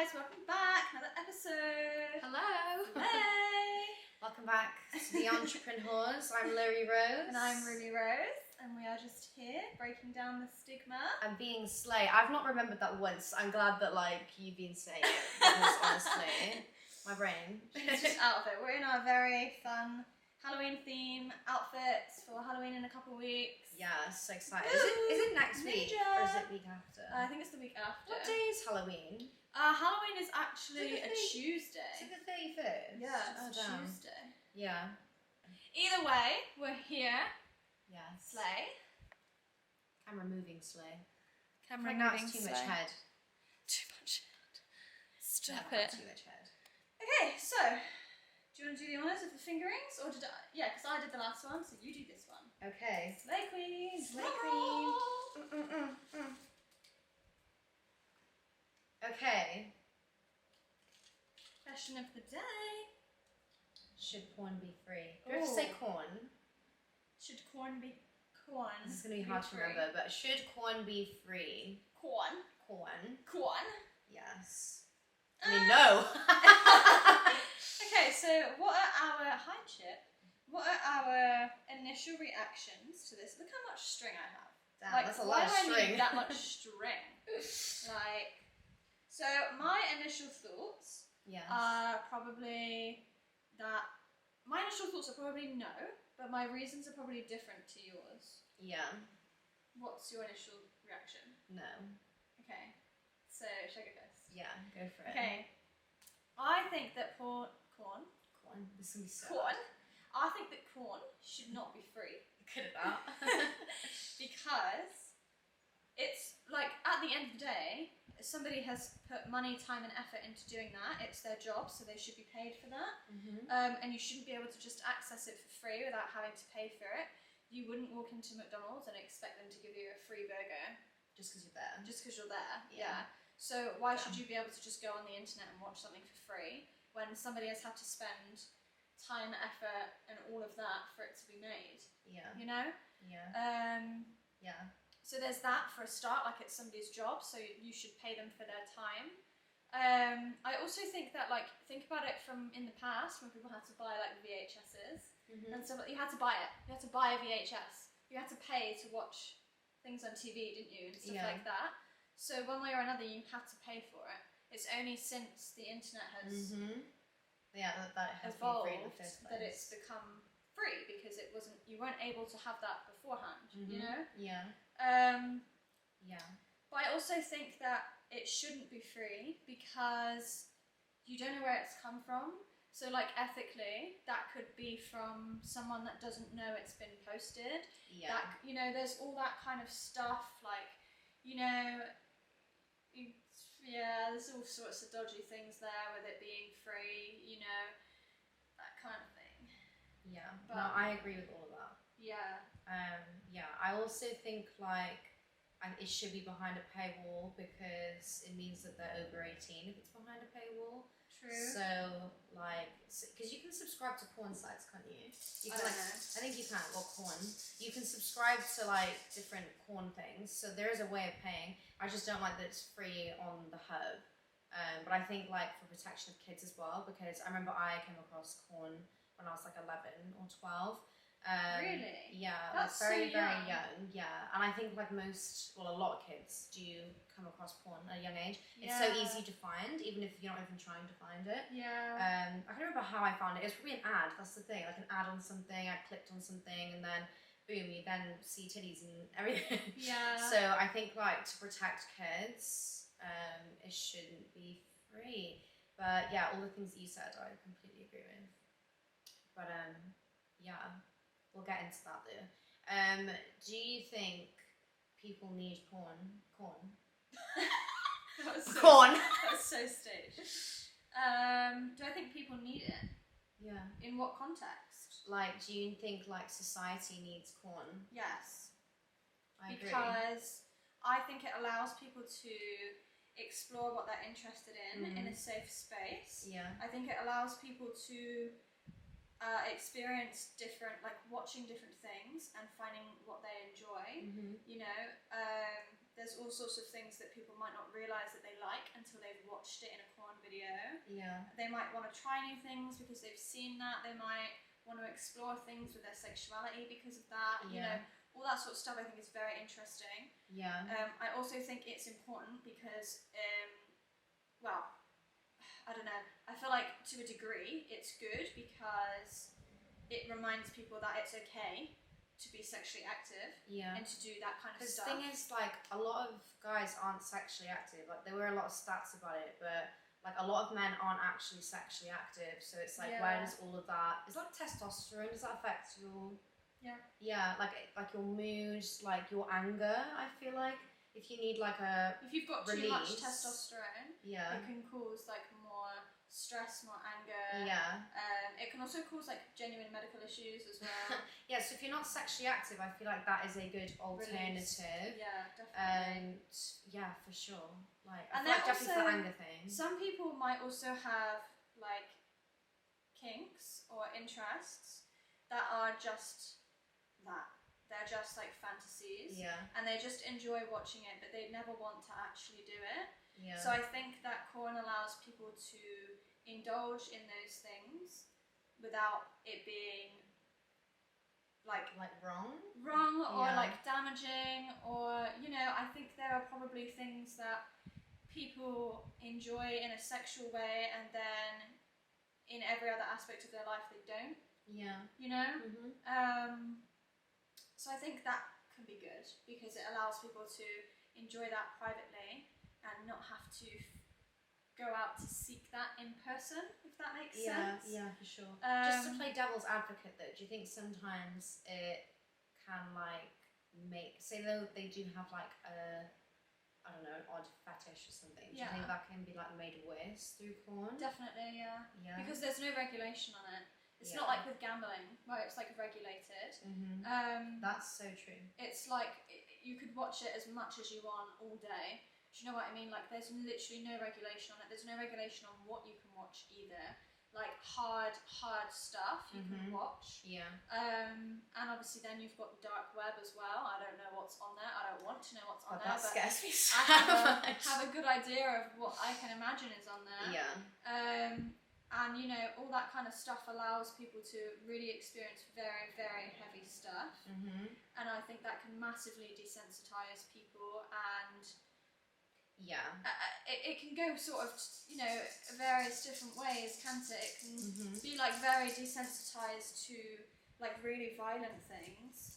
guys, welcome back. Another episode. Hello. Hey. Welcome back to the Entreprenwhores. I'm Lily Rose. And I'm Ruby Rose. And we are just here breaking down the stigma. And being slay. I've not remembered that once. I'm glad that you've been saying it. Because honestly, my brain. It's just out of it. We're in our very fun Halloween theme outfits for Halloween in a couple of weeks. Yeah, so excited. Is it next week or is it week after? I think it's the week after. What day is Halloween? Halloween is actually a Tuesday. Is it the 31st? Yeah, it's a Tuesday. Yeah. Either way, we're here. Yes. Slay. Camera moving slay. Camera now moving it's too slay. much head. Too much head. Stop Yeah, it. too much head. Okay, so do you want to do the honours of the fingerings, or did I? Yeah, because I did the last one, so you do this one. Okay. Slay queen. Slay queen. Okay. Question of the day. Should corn be free? Do you have to say corn? Should corn be corn? This is going to be hard to remember, but should corn be free? Corn. Corn. Corn. Yes. I mean, no. Okay, so what are our hi Chip? What are our initial reactions to this? Look how much string I have. Damn, that's a lot of Why do I string. need that much string? So my initial thoughts are probably that. My initial thoughts are probably no, but my reasons are probably different to yours. Yeah. What's your initial reaction? No. Okay, so should I go first? Yeah, go for it. Okay, I think that corn. This is going to be so Corn. I think that corn should not be free. good at that. Because it's like, at the end of the day, somebody has put money, time and effort into doing that. It's their job, so they should be paid for that. And you shouldn't be able to just access it for free without having to pay for it. You wouldn't walk into McDonald's and expect them to give you a free burger. Just because you're there. Just because you're there, Yeah. So why should you be able to just go on the internet and watch something for free when somebody has had to spend time, effort and all of that for it to be made? Yeah. You know? Yeah. Yeah. So there's that for a start, like it's somebody's job, so you should pay them for their time. I also think that, think about it from in the past when people had to buy VHSs and stuff. You had to buy it. You had to buy a VHS. You had to pay to watch things on TV, didn't you? And stuff like that. So one way or another, you had to pay for it. It's only since the internet has that has evolved been free in the first place. that it's become free, because it wasn't. You weren't able to have that beforehand. You know. Yeah. Yeah. But I also think that it shouldn't be free because you don't know where it's come from. So ethically, that could be from someone that doesn't know it's been posted. Yeah. That, there's all that kind of stuff, there's all sorts of dodgy things there with it being free, that kind of thing. Yeah. But, no, I agree with all of that. Yeah. Yeah. I also think it should be behind a paywall because it means that they're over 18 if it's behind a paywall. True. So because you can subscribe to porn sites, can't you? You can, I think you can. Well, porn. You can subscribe to different porn things. So there is a way of paying. I just don't like that it's free on the hub. But I think for protection of kids as well, because I remember I came across porn when I was 11 or 12. Really? Yeah, That's very, so very young. Yeah, and I think a lot of kids do come across porn at a young age. It's so easy to find, even if you're not even trying to find it. Yeah. I can't remember how I found it. It was probably an ad. That's the thing. An ad on something. I clicked on something, and then boom, you then see titties and everything. Yeah. So I think to protect kids, it shouldn't be free. But yeah, all the things that you said, I completely agree with. But yeah. We'll get into that though. Do you think people need porn? That was so, Corn. That was so staged. Do I think people need it? Yeah. In what context? Do you think society needs porn? Yes. I agree. Because I think it allows people to explore what they're interested in a safe space. Yeah. I think it allows people to experience watching different things and finding what they enjoy. there's all sorts of things that people might not realise that they like until they've watched it in a porn video. Yeah. They might want to try new things because they've seen that. They might want to explore things with their sexuality because of that. You know, all that sort of stuff I think is very interesting. Yeah. I also think it's important because, well, I don't know. I feel like to a degree it's good because it reminds people that it's okay to be sexually active and to do that kind of stuff. Because the thing is, like, a lot of guys aren't sexually active. Like, there were a lot of stats about it, but like a lot of men aren't actually sexually active. So it's like, where does all of that? Is that testosterone? Does that affect your? Yeah, like your mood, like your anger. I feel like if you need like if you've got too much testosterone, it can cause like more stress, more anger. It can also cause like genuine medical issues as well. So if you're not sexually active, I feel like that is a good alternative. Yeah, definitely. And for sure. Like, and I feel like also, definitely for anger thing. Some people might also have like kinks or interests that are just that. They're just like fantasies. And they just enjoy watching it, but they never want to actually do it. So I think that porn allows people to indulge in those things without it being like wrong or like damaging, or you know, I think there are probably things that people enjoy in a sexual way and then in every other aspect of their life they don't. You know? So I think that can be good because it allows people to enjoy that privately and not have to go out to seek that in person, if that makes sense. Yeah, for sure. Just to play devil's advocate though, do you think sometimes it can like make, say though they do have like a, I don't know, an odd fetish or something, do you think that can be like made worse through porn? Definitely, yeah. Because there's no regulation on it. It's not like with gambling, where it's like regulated. That's so true. It's like, you could watch it as much as you want all day. Do you know what I mean? Like, there's literally no regulation on it. There's no regulation on what you can watch either. Like, hard stuff you can watch. And obviously then you've got the dark web as well. I don't know what's on there. I don't want to know what's on there. That scares me so I have a good idea of what I can imagine is on there. And, you know, all that kind of stuff allows people to really experience very, very heavy stuff. And I think that can massively desensitize people, and it can go sort of, you know, various different ways, can't it? It can be like very desensitized to like really violent things.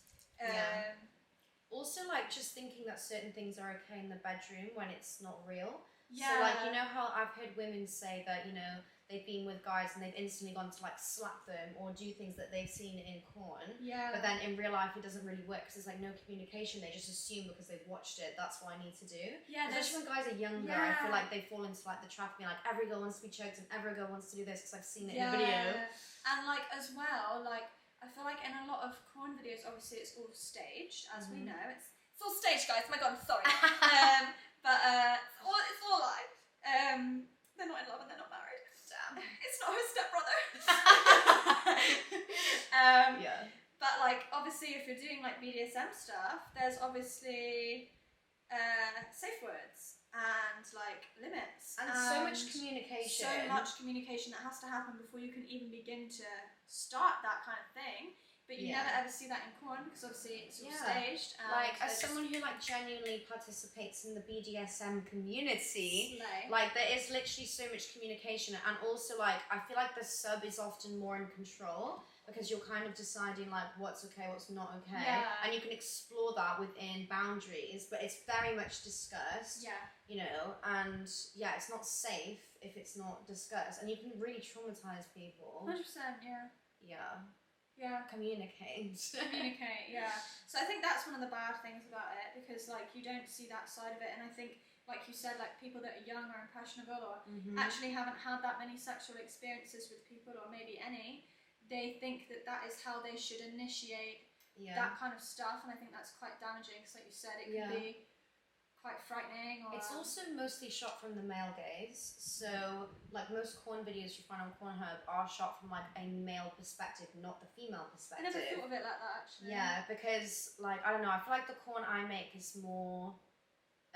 Also, like just thinking that certain things are okay in the bedroom when it's not real. So like, you know how I've heard women say that, you know, they've been with guys and they've instantly gone to like slap them or do things that they've seen in porn. But then in real life it doesn't really work because there's like no communication. They just assume because they've watched it, that's what I need to do. Especially when guys are younger, I feel like they fall into like the trap of being like, every girl wants to be choked and every girl wants to do this because I've seen it in a video. And like as well, like I feel like in a lot of porn videos, obviously it's all staged, as we know. It's all staged, guys. Oh my god, I'm sorry. But it's all like they're not in love and they're not married. It's not her stepbrother. But like obviously if you're doing like BDSM stuff, there's obviously safe words and like limits and so much communication. So much communication that has to happen before you can even begin to start that kind of thing. But you never ever see that in porn because obviously it's all staged. And like as someone who like genuinely participates in the BDSM community, like there is literally so much communication, and also like I feel like the sub is often more in control because you're kind of deciding like what's okay, what's not okay, and you can explore that within boundaries. But it's very much discussed, you know, and it's not safe if it's not discussed, and you can really traumatize people. 100%, communicate. So I think that's one of the bad things about it, because like you don't see that side of it, and I think like you said, like people that are young or impressionable or actually haven't had that many sexual experiences with people, or maybe any, they think that that is how they should initiate that kind of stuff, and I think that's quite damaging because like you said, it can be quite frightening. Or it's also mostly shot from the male gaze, so like most porn videos you find on Pornhub are shot from like a male perspective, not the female perspective. I never thought of it like that actually. Because like I don't know, I feel like the porn I make is more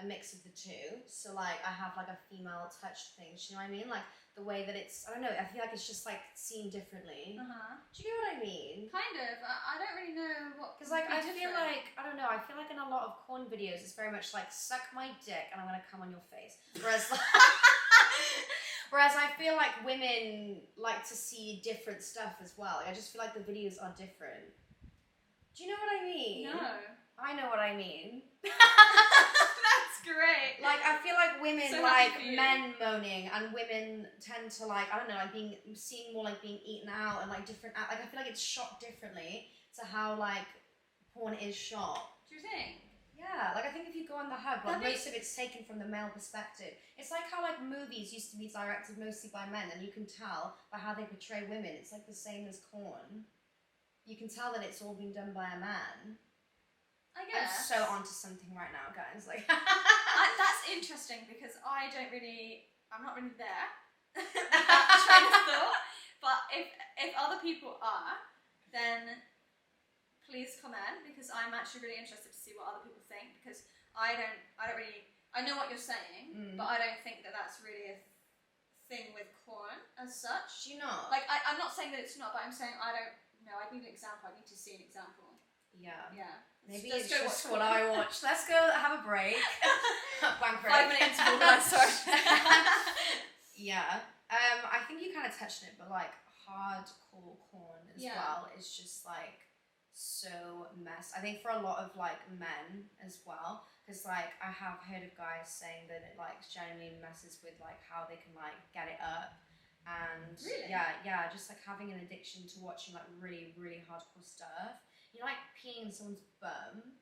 a mix of the two. So like I have like a female touched thing. Do you know what I mean? Like the way that it's, I don't know, I feel like it's just like seen differently. Do you know what I mean? Kind of. I don't really know what. Because like I feel like, I don't know, I feel like in a lot of corn videos it's very much like suck my dick and I'm gonna come on your face. Whereas like, whereas I feel like women like to see different stuff as well. Like, I just feel like the videos are different. Do you know what I mean? No. I know what I mean. That's great. Like, I feel like women So like happy for you. men moaning, and women tend to like, I don't know, like seeing more like being eaten out and like different, like I feel like it's shot differently to how like porn is shot. Do you think? Yeah, like I think if you go on the hub, like most of it's taken from the male perspective. It's like how like movies used to be directed mostly by men, and you can tell by how they portray women. It's like the same as corn. You can tell that it's all been done by a man. I guess. I'm so onto something right now, guys. Like, that's interesting because I'm not really there. That train of thought. But if other people are, then please comment, because I'm actually really interested to see what other people think, because I know what you're saying, but I don't think that that's really a thing with corn as such. Do you know? Like, I'm not saying that it's not, but I'm saying I don't know. I need an example. I need to see an example. Yeah. Yeah. Maybe Let's it's go just watch what I watch. Let's go have a break. Blank break. 5 minute interval, guys, sorry. Yeah. I think you kind of touched on it, but like hardcore corn as well is just like so mess. I think for a lot of like men as well, because like I have heard of guys saying that it like genuinely messes with like how they can like get it up. And really? yeah, just like having an addiction to watching like really, really hardcore stuff. You know, like peeing in someone's bum.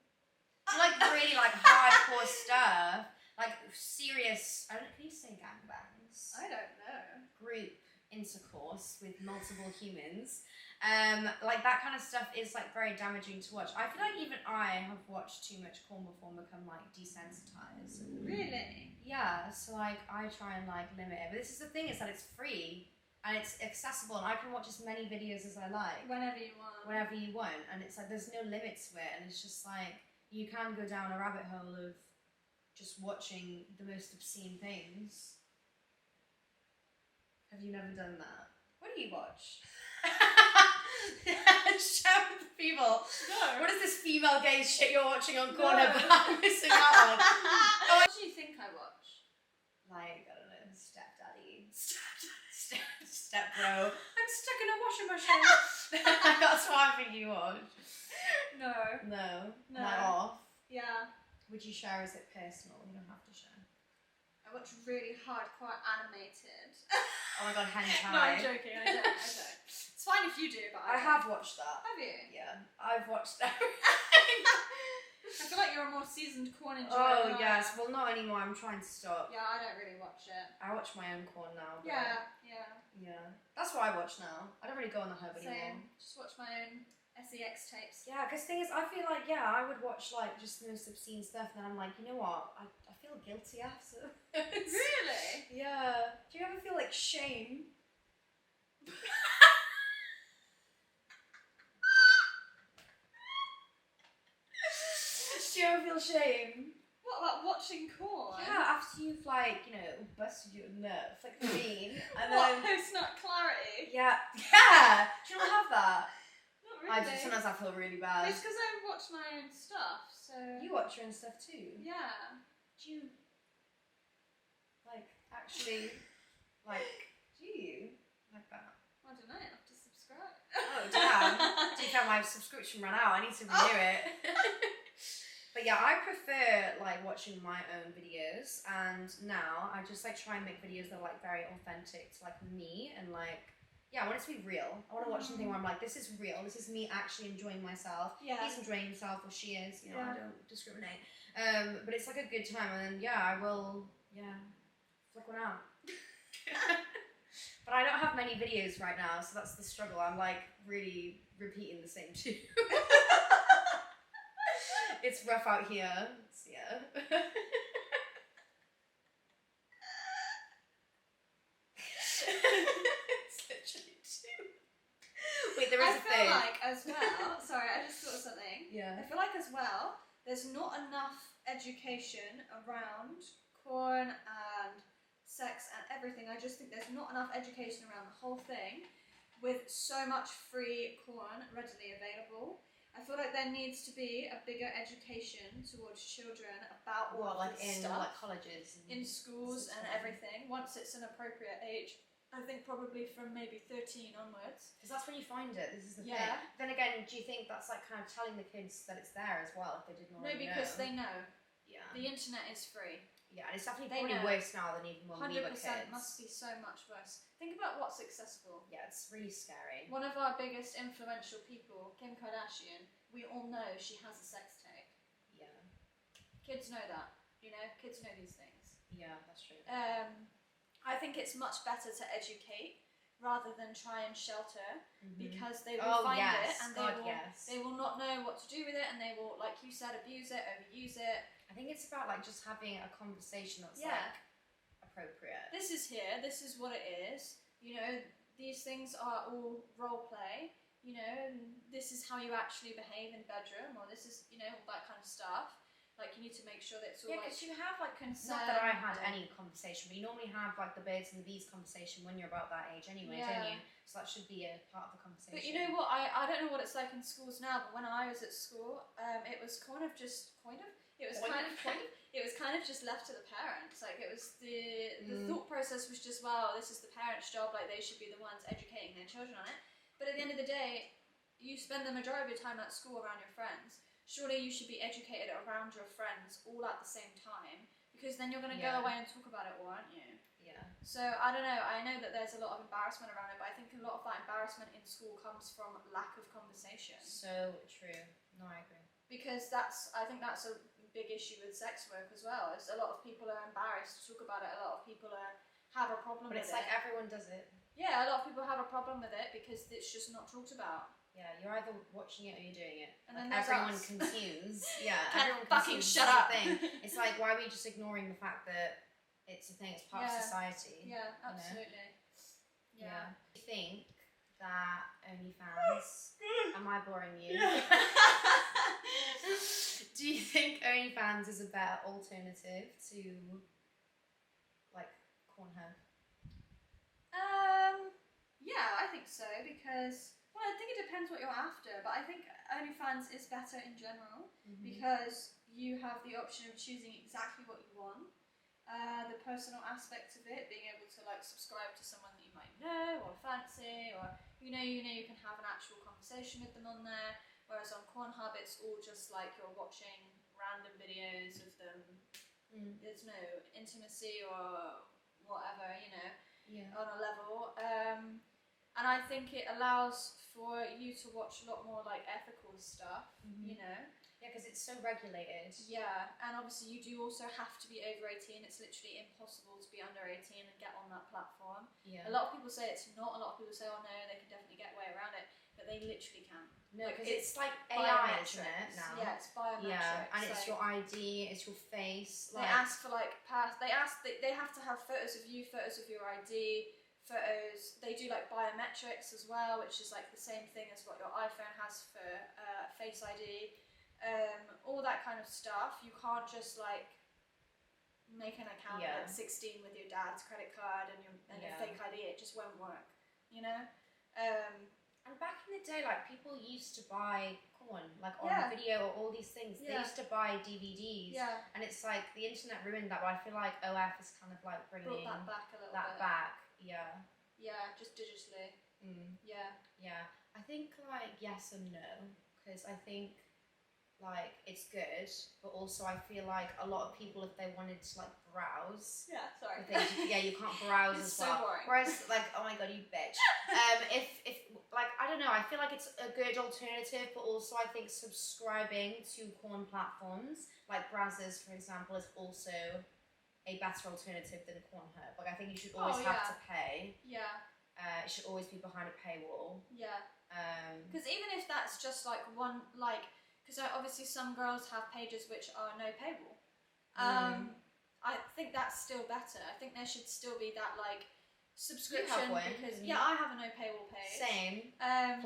You like really like hardcore stuff. Like serious, I don't know, can you say gangbangs? I don't know. Group intercourse with multiple humans. Like that kind of stuff is like very damaging to watch. I feel like even I have watched too much porn before and become like desensitized. Really? Yeah, so like I try and like limit it. But this is the thing, is that it's free and it's accessible, and I can watch as many videos as I like. Whenever you want. Whenever you want. And it's like there's no limits to it, and it's just like you can go down a rabbit hole of just watching the most obscene things. Have you never done that? What do you watch? Shout at the people. No. What is this female gaze shit you're watching on No. Corner that I'm missing out on? What do you think I watch? Like, I don't know, stepdaddy. Step bro. I'm stuck in a washing machine. That's what I think you watch. No. No. No. Night off. Yeah. Would you share? Is it personal? You don't have to share. I watch really hardcore animated. Oh my god, hentai. No, I'm joking. I don't. It's fine if you do, but I have watched that. Have you? Yeah, I've watched that. I feel like you're a more seasoned corn enjoyer. Oh than I yes, am. well not anymore. I'm trying to stop. Yeah, I don't really watch it. I watch my own corn now. But Yeah. That's what I watch now. I don't really go on the hub anymore. Same. Just watch my own SEX tapes. Yeah, because thing is, I feel like I would watch like just the most obscene stuff, and then I'm like, you know what? I feel guilty after. Really? Yeah. Do you ever feel like shame? Do you ever feel shame? What, about watching corn? Yeah, after you've like, busted your nerve, like mean, and What, then post-nut clarity? yeah. Do you not have that? Not really. Sometimes I feel really bad. It's because I watch my own stuff, so... You watch your own stuff too. Yeah. Do you actually do you like that? I don't know, I have to subscribe. Oh damn! Do you think my subscription ran out? I need to renew it. But yeah, I prefer watching my own videos, and now I just try and make videos that are very authentic to me, and I want it to be real. I want to watch something where I'm this is real. This is me actually enjoying myself. Yeah. He's enjoying himself, or she is. I Yeah. don't discriminate. But it's a good time, and then I will flick one out. But I don't have many videos right now, so that's the struggle. I'm really repeating the same two. It's rough out here. It's literally two. Wait, there is a thing. As well, sorry, I just thought of something. Yeah. I feel as well, there's not enough education around porn and sex and everything. I just think there's not enough education around the whole thing with so much free porn readily available. I feel like there needs to be a bigger education towards children about all like this in stuff. like colleges and in schools and everything. Once it's an appropriate age, I think probably from maybe 13 onwards. Because that's when you find it. This is the thing. Yeah. Then again, do you think that's like kind of telling the kids that it's there as well if they didn't No, already because know? they know. Yeah. The internet is free. Yeah, and it's definitely They probably know. worse now than even when we were 100% kids. must be so much worse. Think about what's accessible. Yeah, it's really scary. One of our biggest influential people, Kim Kardashian, we all know she has a sex tape. Yeah. Kids know that. You know, kids know these things. Yeah, that's true. I think it's much better to educate rather than try and shelter, because they will find it and they will not know what to do with it, and they will, like you said, abuse it, overuse it. I think it's about like just having a conversation that's like appropriate. This is here, this is what it is. You know, these things are all role play. You know, this is how you actually behave in bedroom, or this is, you know, all that kind of stuff. Like, you need to make sure that it's all because you have like concern. Not that I had any conversation, but you normally have like the birds and the bees conversation when you're about that age anyway, don't you? So that should be a part of the conversation. But you know what? I don't know what it's like in schools now, but when I was at school, it was kind of just just left to the parents. Like, it was the thought process was just, well, this is the parents' job. Like, they should be the ones educating their children on it. But at the end of the day, you spend the majority of your time at school around your friends. Surely you should be educated around your friends all at the same time, because then you're going to go away and talk about it all, aren't you? Yeah. So, I don't know. I know that there's a lot of embarrassment around it, but I think a lot of that embarrassment in school comes from lack of conversation. So true. No, I agree. Because I think that's a big issue with sex work as well. Is a lot of people are embarrassed to talk about it. A lot of people have a problem with it. But it's like everyone does it. Yeah, a lot of people have a problem with it because it's just not talked about. Yeah, you're either watching it or you're doing it. And like then everyone us. consumes. Yeah, Can't everyone fucking consumes. shut That's up. the thing. It's like, why are we just ignoring the fact that it's a thing, it's part of society? Yeah, absolutely. You know? Yeah. Do you think that OnlyFans... Am I boring you? Do you think OnlyFans is a better alternative to, like, Pornhub? Yeah, I think so, because, well, I think it depends what you're after, but I think OnlyFans is better in general, because you have the option of choosing exactly what you want. The personal aspect of it, being able to like subscribe to someone that you might know or fancy, or you know you can have an actual conversation with them on there. Whereas on Pornhub, it's all just like you're watching random videos of them. There's no intimacy or whatever, you know, on a level. And I think it allows for you to watch a lot more like ethical stuff, you know. Yeah, because it's so regulated. Yeah, and obviously you do also have to be over 18. It's literally impossible to be under 18 and get on that platform. Yeah. A lot of people say it's not. A lot of people say, oh no, they can definitely get way around it. But they literally can. No, because it's like AI, isn't it, now? Yeah, it's biometrics. Yeah, and it's your ID, it's your face. They ask for like they have to have photos of you, photos of your ID, photos. They do like biometrics as well, which is like the same thing as what your iPhone has for Face ID. All that kind of stuff. You can't just like make an account at 16 with your dad's credit card and your fake ID. It just won't work, you know. And back in the day, like people used to buy porn, like on video or all these things. They used to buy DVDs. Yeah. And it's like the internet ruined that, but I feel like OF is kind of like bringing that back a little bit. Yeah. Yeah, just digitally. Yeah. Yeah. I think like yes and no, because I think like it's good, but also I feel like a lot of people, if they wanted to like browse, you can't browse as well. So boring. Whereas like, oh my god, you bitch. If like I don't know, I feel like it's a good alternative, but also I think subscribing to porn platforms like Brazzers, for example, is also a better alternative than Pornhub. Like I think you should always have to pay. Yeah. It should always be behind a paywall. Yeah. Because even if that's just like one like. Because obviously some girls have pages which are no paywall. I think that's still better. I think there should still be that like subscription. You have one, because I have a no paywall page. Same.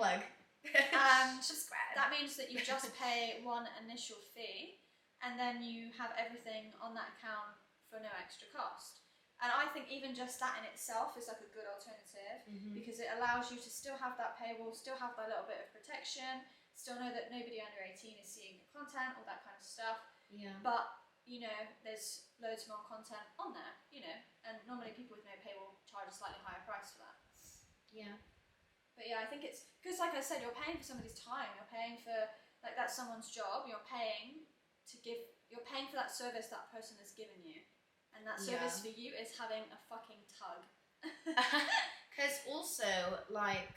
Plug. And subscribe. That means that you just pay one initial fee, and then you have everything on that account for no extra cost. And I think even just that in itself is like a good alternative, because it allows you to still have that paywall, still have that little bit of protection, still know that nobody under 18 is seeing your content, all that kind of stuff. Yeah. But, you know, there's loads more content on there, you know, and normally people with no paywall charge a slightly higher price for that. Yeah. But yeah, I think it's, because like I said, you're paying for somebody's time, you're paying for, like, that's someone's job, you're paying for that service that person has given you. And that service for you is having a fucking tug. Because also, like,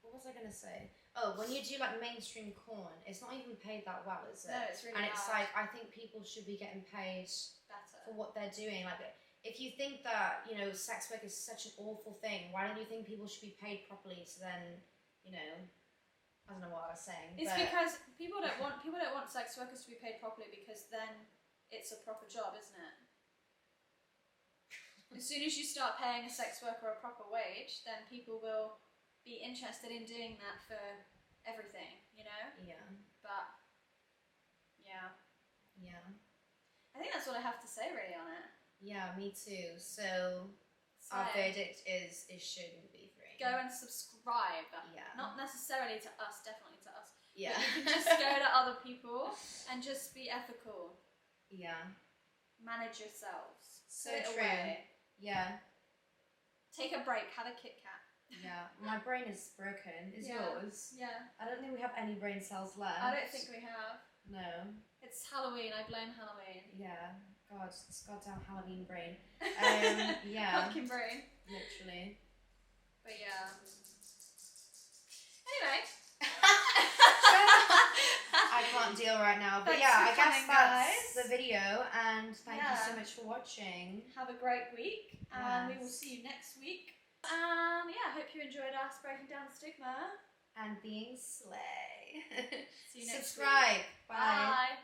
what was I going to say? Oh, when you do, like, mainstream porn, it's not even paid that well, is it? No, it's really And it's hard. like, I think people should be getting paid Better for what they're doing. Like, if you think that, you know, sex work is such an awful thing, why don't you think people should be paid properly? So then, you know, I don't know what I was saying. It's because people don't want sex workers to be paid properly, because then it's a proper job, isn't it? As soon as you start paying a sex worker a proper wage, then people will be interested in doing that for everything, you know? Yeah. But, yeah. Yeah. I think that's what I have to say really on it. Yeah, me too. So our verdict is it shouldn't be free. Go and subscribe. Yeah. Not necessarily to us, definitely to us. Yeah. But you can just go to other people and just be ethical. Yeah. Manage yourselves. So Put it true. away. Yeah. Take a break. Have a Kit Kat. Yeah. My brain is broken. Is yours? Yeah. I don't think we have any brain cells left. I don't think we have. No. It's Halloween. I blame Halloween. Yeah. God, it's goddamn Halloween brain. Yeah. Pumpkin brain. Literally. But yeah. Anyway. I can't deal right now. But Thanks yeah, for I guess coming, that's guys. the video, and thank you so much for watching. Have a great week, and we will Yes. see you next week. And yeah, I hope you enjoyed us breaking down the stigma. And being slay. See you next Subscribe. week. Bye.